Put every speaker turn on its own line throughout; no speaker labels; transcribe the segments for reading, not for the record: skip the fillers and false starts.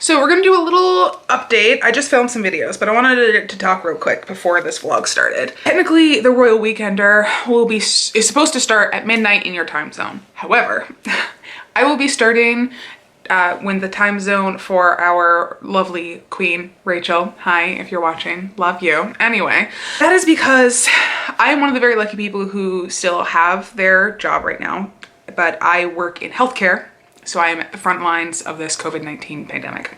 So we're gonna do a little update. I just filmed some videos, but I wanted to talk real quick before this vlog started. Technically, the Royal Weekender is supposed to start at midnight in your time zone. However, I will be starting when the time zone for our lovely queen, Rachel. Hi, if you're watching, love you. Anyway, that is because I am one of the very lucky people who still have their job right now, but I work in healthcare. So I am at the front lines of this COVID-19 pandemic.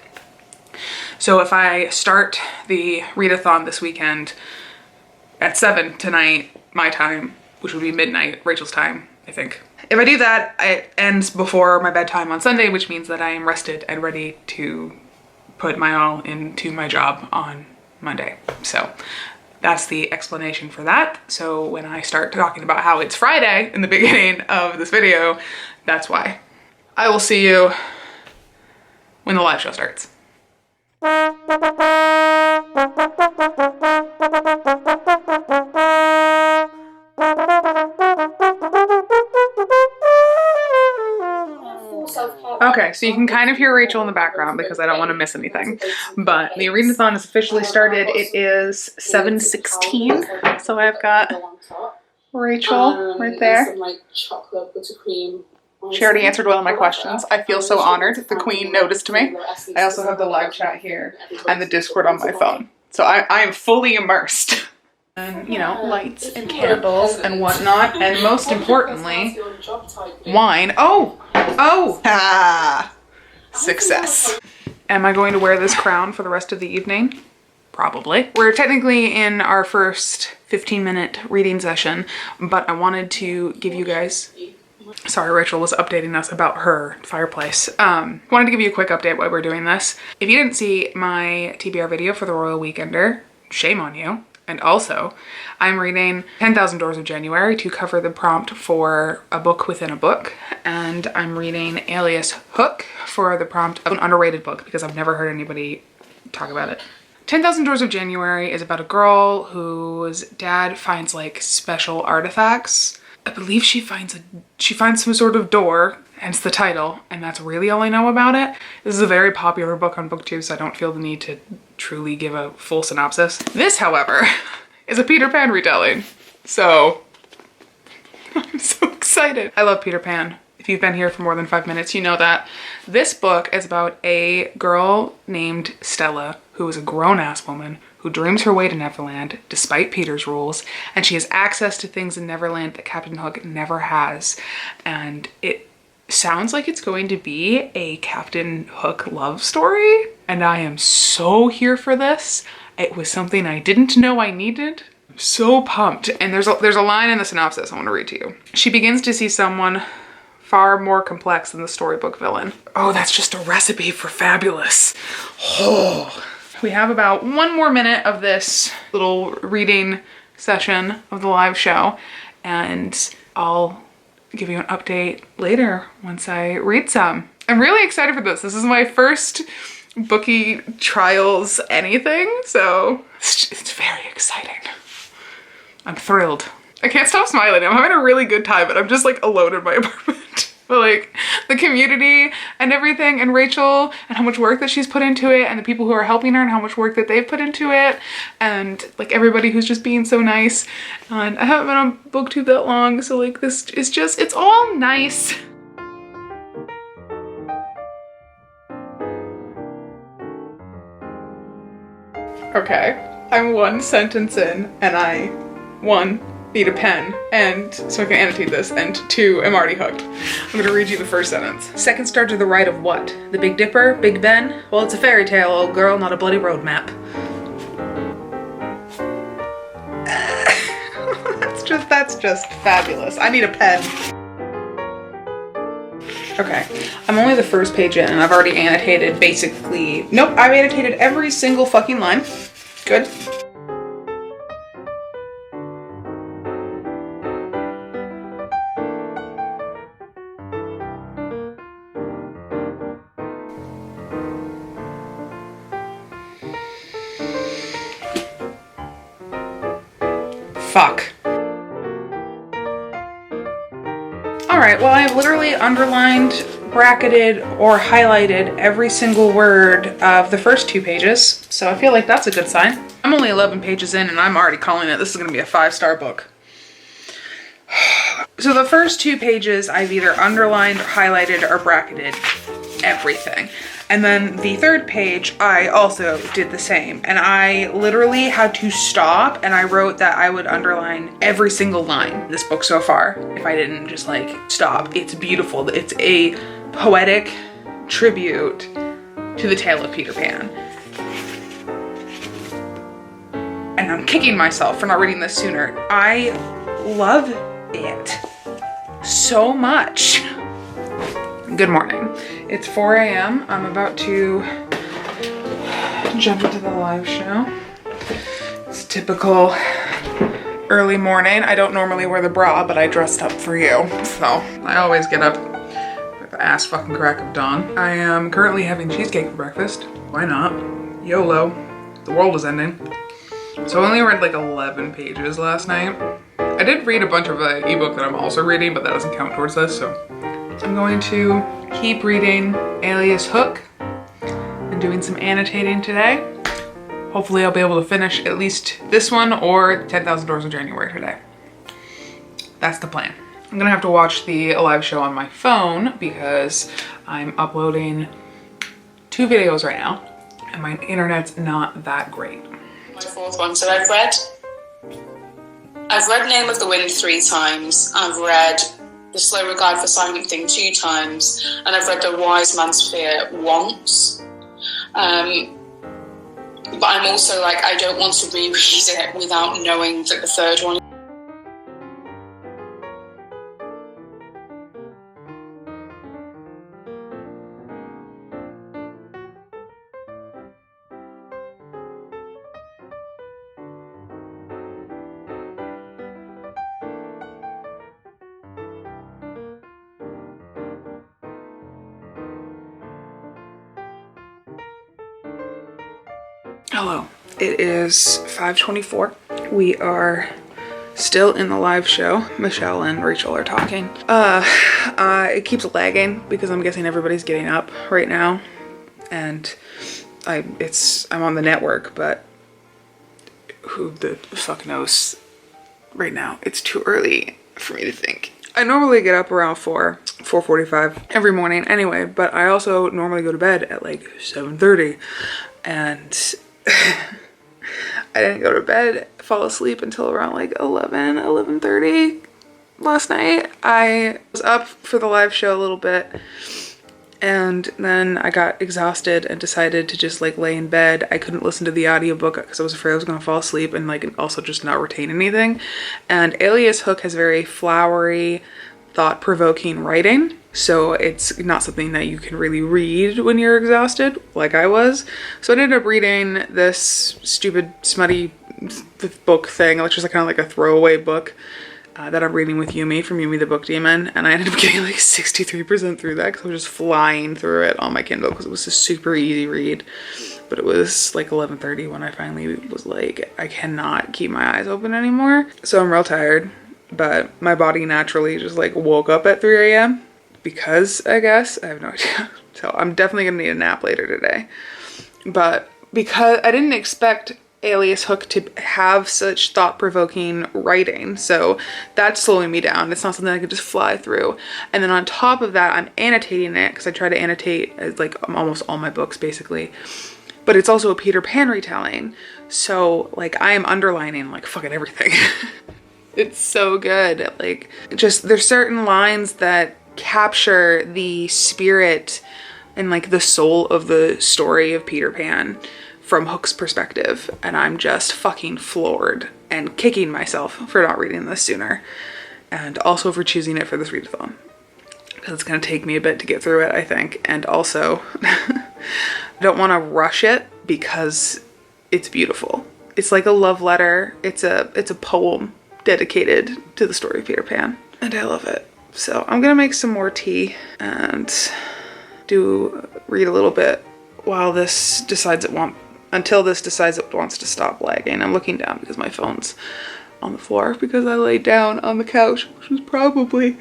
So if I start the readathon this weekend at 7 tonight, my time, which would be midnight, Rachel's time, I think. If I do that, it ends before my bedtime on Sunday, which means that I am rested and ready to put my all into my job on Monday. So that's the explanation for that. So when I start talking about how it's Friday in the beginning of this video, that's why. I will see you when the live show starts. Okay, so you can kind of hear Rachel in the background because I don't want to miss anything. But the readathon is officially started. It is 7:16, so I've got Rachel right there.
Some like chocolate buttercream.
She already answered one of my questions. I feel so honored. The queen noticed me. I also have the live chat here and the Discord on my phone. So I am fully immersed. And, you know, lights and candles and whatnot. And most importantly, wine. Oh! Success. Am I going to wear this crown for the rest of the evening? Probably. We're technically in our first 15-minute reading session, but I wanted to give you guys... Sorry, Rachel was updating us about her fireplace. Wanted to give you a quick update while we're doing this. If you didn't see my TBR video for the Royal Weekender, shame on you. And also, I'm reading 10,000 Doors of January to cover the prompt for a book within a book. And I'm reading Alias Hook for the prompt of an underrated book because I've never heard anybody talk about it. 10,000 Doors of January is about a girl whose dad finds like special artifacts. I believe she finds some sort of door, hence the title, and that's really all I know about it. This is a very popular book on BookTube, so I don't feel the need to truly give a full synopsis. This, however, is a Peter Pan retelling, so I'm so excited. I love Peter Pan. If you've been here for more than 5 minutes, you know that. This book is about a girl named Stella, who is a grown-ass woman who dreams her way to Neverland despite Peter's rules, and she has access to things in Neverland that Captain Hook never has. And it sounds like it's going to be a Captain Hook love story, and I am so here for this. It was something I didn't know I needed. I'm so pumped. And there's a line in the synopsis I want to read to you. She begins to see someone far more complex than the storybook villain. Oh, that's just a recipe for fabulous. Oh. We have about 1 more minute of this little reading session of the live show, and I'll give you an update later once I read some. I'm really excited for this. This is my first Bookie trials anything, so it's very exciting. I'm thrilled. I can't stop smiling. I'm having a really good time, but I'm just like alone in my apartment. But like the community and everything, and Rachel and how much work that she's put into it, and the people who are helping her and how much work that they've put into it, and like everybody who's just being so nice. And I haven't been on BookTube that long, so like this is just, it's all nice. Okay, I'm 1 sentence in and I, 1, need a pen, and so I can annotate this, and 2, I'm already hooked. I'm gonna read you the first sentence. Second star to the right of what? The Big Dipper? Big Ben? Well, it's a fairy tale, old girl, not a bloody road map. That's just fabulous. I need a pen. Okay, I'm only the first page in, and I've already annotated basically, nope, I've annotated every single fucking line. Good. Fuck. All right, well, I've literally underlined bracketed or highlighted every single word of the first 2 pages. So I feel like that's a good sign. I'm only 11 pages in and I'm already calling it. This is gonna be a 5-star book. So the first 2 pages I've either underlined, highlighted, or bracketed everything. And then the 3rd page, I also did the same. And I literally had to stop and I wrote that I would underline every single line in this book so far. If I didn't just like stop. It's beautiful. It's a poetic tribute to the tale of Peter Pan. And I'm kicking myself for not reading this sooner. I love it so much. Good morning. It's 4 a.m. I'm about to jump into the live show. It's typical early morning. I don't normally wear the bra, but I dressed up for you. So I always get up with the ass fucking crack of dawn. I am currently having cheesecake for breakfast. Why not? YOLO. The world is ending. So I only read like 11 pages last night. I did read a bunch of the ebook that I'm also reading, but that doesn't count towards this, so I'm going to keep reading Alias Hook and doing some annotating today. Hopefully I'll be able to finish at least this one or 10,000 Doors of January today. That's the plan. I'm gonna have to watch the live show on my phone because I'm uploading 2 videos right now and my internet's not that great.
My 4th one. So I've read Name of the Wind 3 times. I've read The Slow Regard for Silent Thing 2 times, and I've read The Wise Man's Fear once. But I'm also like, I don't want to reread it without knowing that the 3rd one.
Hello, it is 5:24. We are still in the live show. Michelle and Rachel are talking. It keeps lagging because I'm guessing everybody's getting up right now. And I'm on the network, but who the fuck knows right now? It's too early for me to think. I normally get up around 4:45 every morning anyway, but I also normally go to bed at like 7:30 and I didn't go to bed, fall asleep until around like 11:30 last night. I was up for the live show a little bit and then I got exhausted and decided to just like lay in bed. I couldn't listen to the audiobook because I was afraid I was gonna fall asleep and like also just not retain anything. And Alias Hook has very flowery, thought-provoking writing. So it's not something that you can really read when you're exhausted, like I was. So I ended up reading this stupid, smutty book thing, which is kind of like a throwaway book that I'm reading with Yumi from Yumi the Book Demon. And I ended up getting like 63% through that because I was just flying through it on my Kindle because it was a super easy read. But it was like 11:30 when I finally was like, I cannot keep my eyes open anymore. So I'm real tired, but my body naturally just like woke up at 3 a.m. because I guess, I have no idea. So I'm definitely gonna need a nap later today. But because I didn't expect Alias Hook to have such thought-provoking writing, so that's slowing me down. It's not something I could just fly through. And then on top of that, I'm annotating it because I try to annotate like almost all my books basically. But it's also a Peter Pan retelling. So like I am underlining like fucking everything. It's so good. Like just there's certain lines that capture the spirit and like the soul of the story of Peter Pan from Hook's perspective, and I'm just fucking floored and kicking myself for not reading this sooner, and also for choosing it for this readathon because it's going to take me a bit to get through it, I think. And also I don't want to rush it because it's beautiful. It's like a love letter. It's a poem dedicated to the story of Peter Pan, and I love it. So I'm gonna make some more tea and read a little bit while this decides until this decides it wants to stop lagging. I'm looking down because my phone's on the floor because I laid down on the couch, which was probably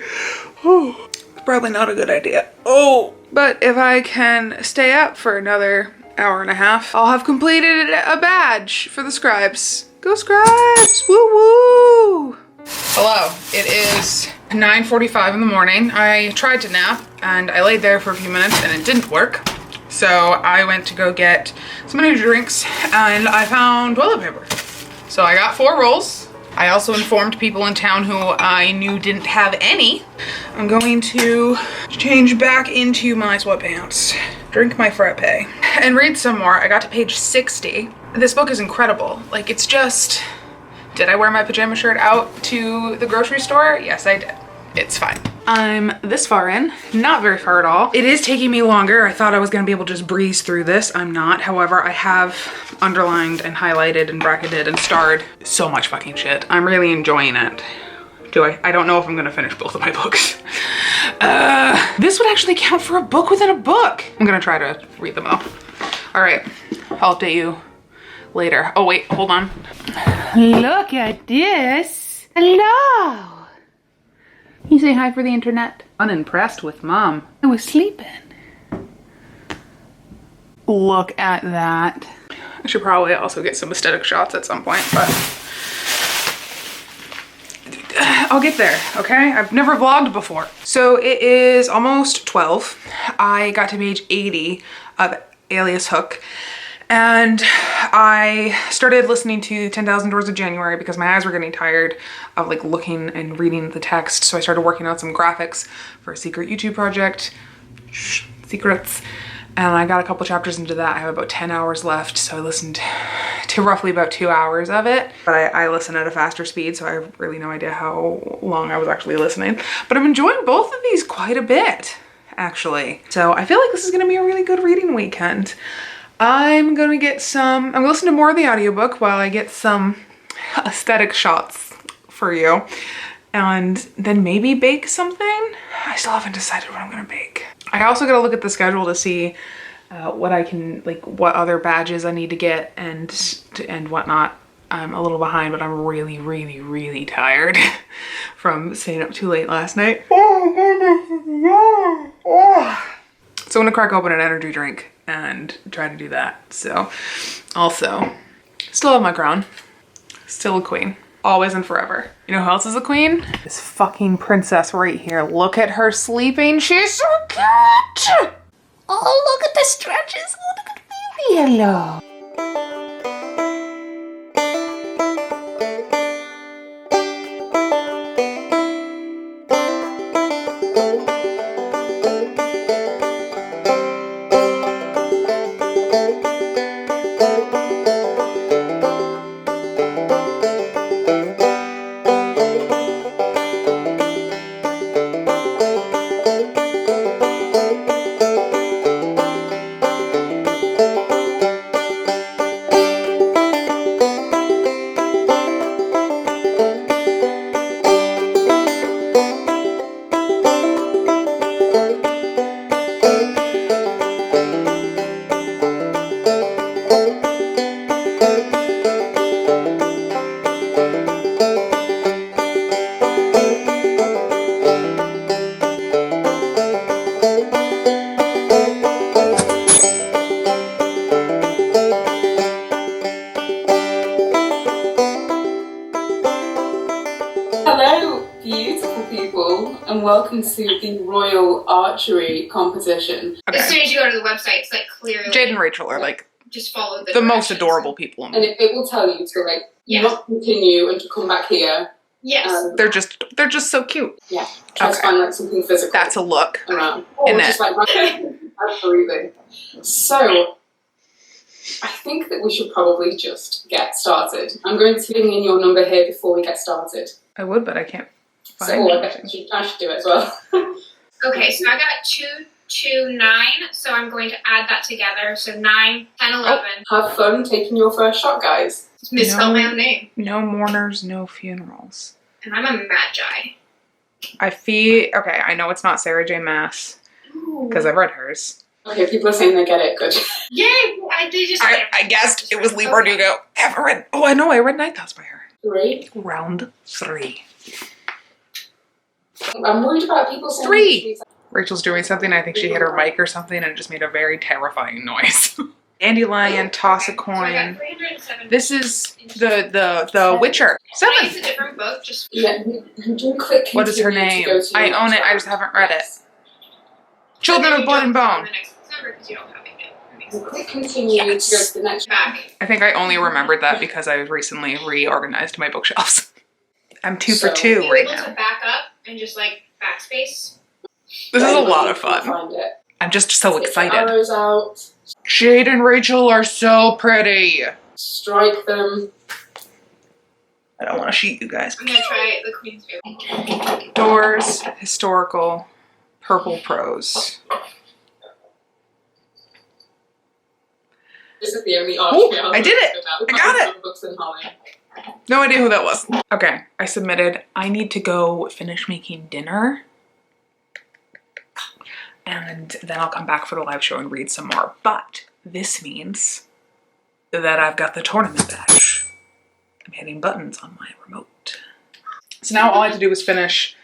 Probably not a good idea. Oh, but if I can stay up for another hour and a half, I'll have completed a badge for the scribes. Go scribes! Woo woo! Hello, it is 9:45 in the morning. I tried to nap and I laid there for a few minutes and it didn't work. So I went to go get some energy drinks and I found toilet paper. So I got 4 rolls. I also informed people in town who I knew didn't have any. I'm going to change back into my sweatpants, drink my frappe, and read some more. I got to page 60. This book is incredible. Like, it's just, did I wear my pajama shirt out to the grocery store? Yes, I did. It's fine. I'm this far in, not very far at all. It is taking me longer. I thought I was gonna be able to just breeze through this. I'm not. However, I have underlined and highlighted and bracketed and starred so much fucking shit. I'm really enjoying it. I don't know if I'm gonna finish both of my books. This would actually count for a book within a book. I'm gonna try to read them all. All right, I'll update you later. Oh wait, hold on. Look at this. Hello. You say hi for the internet? Unimpressed with mom. I was sleeping. Look at that. I should probably also get some aesthetic shots at some point, but I'll get there, okay? I've never vlogged before. So it is almost 12. I got to page 80 of Alias Hook. And I started listening to 10,000 Doors of January because my eyes were getting tired of like looking and reading the text. So I started working on some graphics for a secret YouTube project. Shh, secrets. And I got a couple chapters into that. I have about 10 hours left. So I listened to roughly about 2 hours of it. But I listen at a faster speed, so I have really no idea how long I was actually listening. But I'm enjoying both of these quite a bit, actually. So I feel like this is gonna be a really good reading weekend. I'm gonna listen to more of the audiobook while I get some aesthetic shots for you. And then maybe bake something. I still haven't decided what I'm gonna bake. I also gotta look at the schedule to see what I can, like what other badges I need to get and whatnot. I'm a little behind, but I'm really, really, really tired from staying up too late last night. Oh goodness, oh. So I'm gonna crack open an energy drink and try to do that. So also, still have my crown, still a queen, always and forever. You know who else is a queen? This fucking princess right here. Look at her sleeping. She's so cute. Oh, look at the stretches. Oh, look at the baby. Hello.
Hello, beautiful people, and welcome to the Royal Archery Competition.
Okay.
As soon as you go to the website, it's like clearly
Jade and Rachel are like
just follow
the most adorable people in the
And
world.
it will tell you to like not continue and to come back here.
Yes.
They're just so cute.
Yeah. Try to find like something physical.
That's a look.
Around.
In
Or
it.
just like absolutely. So I think that we should probably just get started. I'm going to bring in your number here before we get started.
I would, but I can't find
So
anything.
I should do it as well.
Okay, so I got 2, 2, 9, so I'm going to add that together. So 9, 10, 11.
Have fun taking your first shot, guys.
Just misspelled my own name.
No mourners, no funerals.
And I'm a magi.
Okay, I know it's not Sarah J. Maas because I've read hers.
Okay, people are saying they get it. Good.
Yay!
I guessed it was Lee Bardugo. I read Night Thoughts by her.
3.
Round 3.
I'm worried about people saying
3. Rachel's doing something. I think she hit her mic or something and it just made a very terrifying noise. Dandelion, toss a
So I got
coin.
307.
This is the Witcher.
It's
7.
a different book. Just
Yeah, do a quick
What is her
continue to
name?
go to your
I
next
own it. I
round.
just haven't read it.
Yes.
Children of Blood and Bone.
The next December because you don't have it yet. That makes
A
sense.
quick continue to go to the next round.
Back.
I think I only remembered that because I recently reorganized my bookshelves. I'm 2 for
So,
2
Be
right
able to
now.
back up and just like backspace.
This is a
Anybody
lot of
who can
fun.
Find it.
I'm just so
Stick your
excited.
arrows out,
Jade and Rachel are so pretty.
strike them.
I don't want to shoot you guys.
I'm gonna try the Queen's Fable.
Doors, historical, purple prose.
This is the only
I did it! I got it!
Books and Holly.
No idea who that was. Okay, I submitted. I need to go finish making dinner. And then I'll come back for the live show and read some more. But this means that I've got the tournament badge. I'm hitting buttons on my remote. So now all I have to do is finish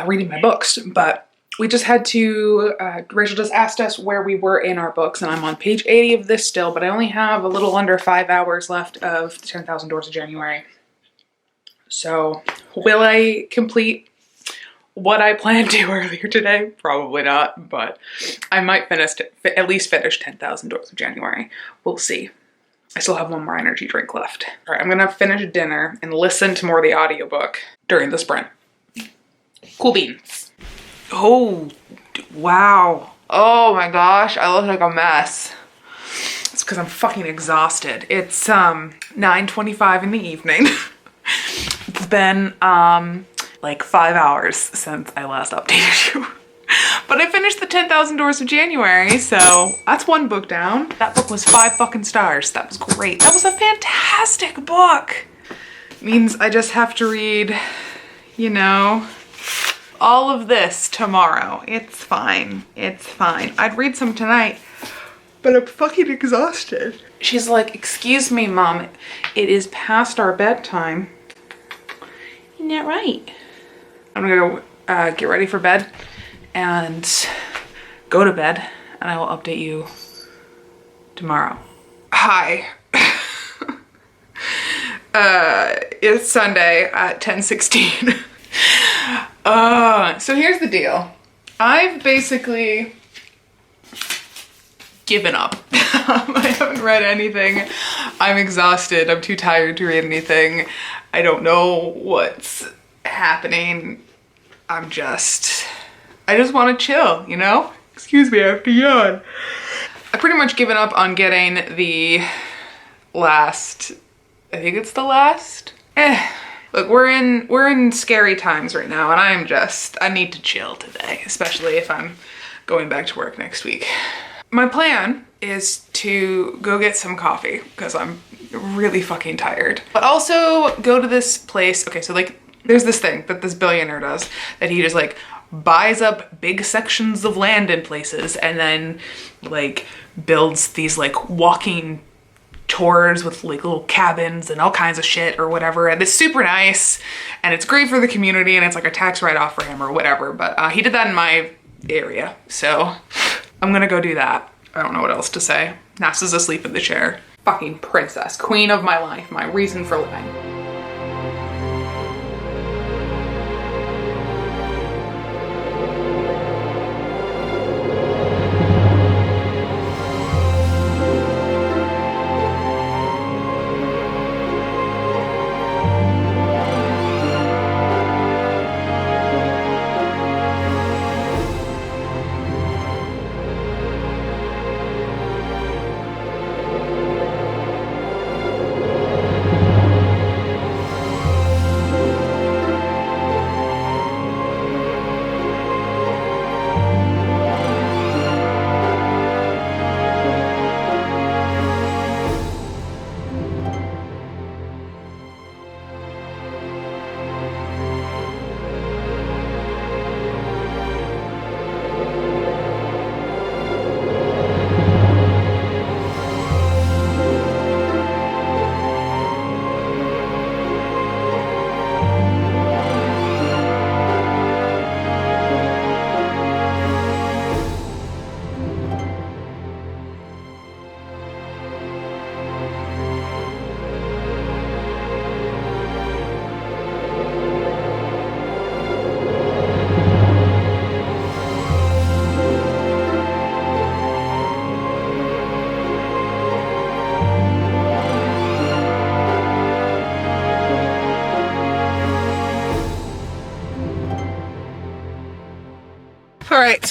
reading my books, but we just had to, Rachel just asked us where we were in our books, and I'm on page 80 of this still, but I only have a little under 5 hours left of 10,000 Doors of January. So will I complete what I planned to earlier today? Probably not, but I might at least finish 10,000 Doors of January. We'll see. I still have one more energy drink left. All right, I'm gonna finish dinner and listen to more of the audiobook during the sprint. Cool beans. Oh, wow. Oh my gosh, I look like a mess. It's because I'm fucking exhausted. It's 9:25 in the evening. It's been like 5 hours since I last updated you. But I finished the 10,000 Doors of January, so that's one book down. That book was 5 fucking stars. That was great. That was a fantastic book. Means I just have to read, you know, all of this tomorrow. It's fine. It's fine. I'd read some tonight, but I'm fucking exhausted. She's like, excuse me, Mom. It is past our bedtime. Isn't that right? I'm gonna go get ready for bed and go to bed, and I will update you tomorrow. Hi. It's Sunday at 10:16. So here's the deal. I've basically given up. I haven't read anything. I'm exhausted. I'm too tired to read anything. I don't know what's happening. I just want to chill, you know? Excuse me, I have to yawn. I've pretty much given up on getting the last, I think it's the last? Look, we're in scary times right now, and I need to chill today, especially if I'm going back to work next week. My plan is to go get some coffee because I'm really fucking tired. But also go to this place. Okay, so like there's this thing that this billionaire does that he just like buys up big sections of land in places and then like builds these like walking tours with like little cabins and all kinds of shit or whatever, and it's super nice and it's great for the community and it's like a tax write-off for him or whatever, but he did that in my area, so I'm gonna go do that. I don't know what else to say. Nass is asleep in the chair. Fucking princess, queen of my life, my reason for living.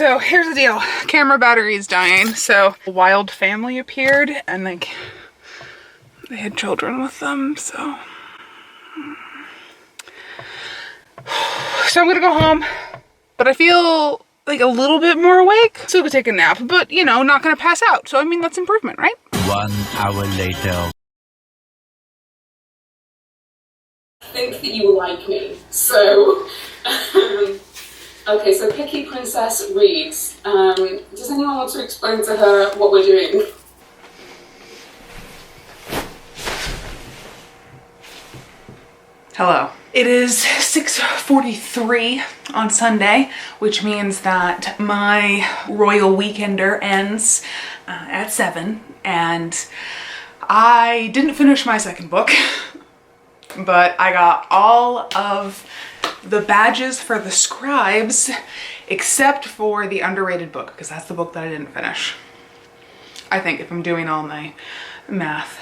So here's the deal. Camera battery is dying. So a wild family appeared and like they had children with them. So I'm gonna go home, but I feel like a little bit more awake. Still gonna take a nap, but you know, not gonna pass out. So I mean, that's improvement, right?
1 hour later.
I think that you like me. So, okay, so Picky Princess reads. Does anyone want to explain to her what we're doing?
Hello. It is 6:43 on Sunday, which means that my royal weekender ends at 7, and I didn't finish my second book, but I got all of the badges for the scribes except for the underrated book, because that's the book that I didn't finish. I think, if I'm doing all my math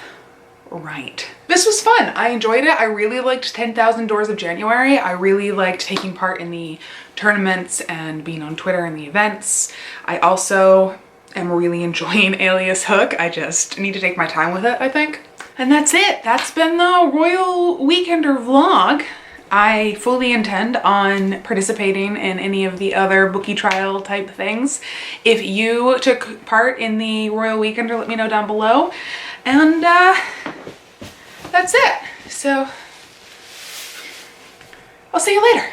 right. This was fun. I enjoyed it. I really liked 10,000 Doors of January. I really liked taking part in the tournaments and being on Twitter and the events. I also am really enjoying Alias Hook. I just need to take my time with it, I think. And that's it. That's been the Royal Weekender vlog. I fully intend on participating in any of the other bookie trial type things. If you took part in the Royal Weekender, let me know down below. And that's it. So I'll see you later.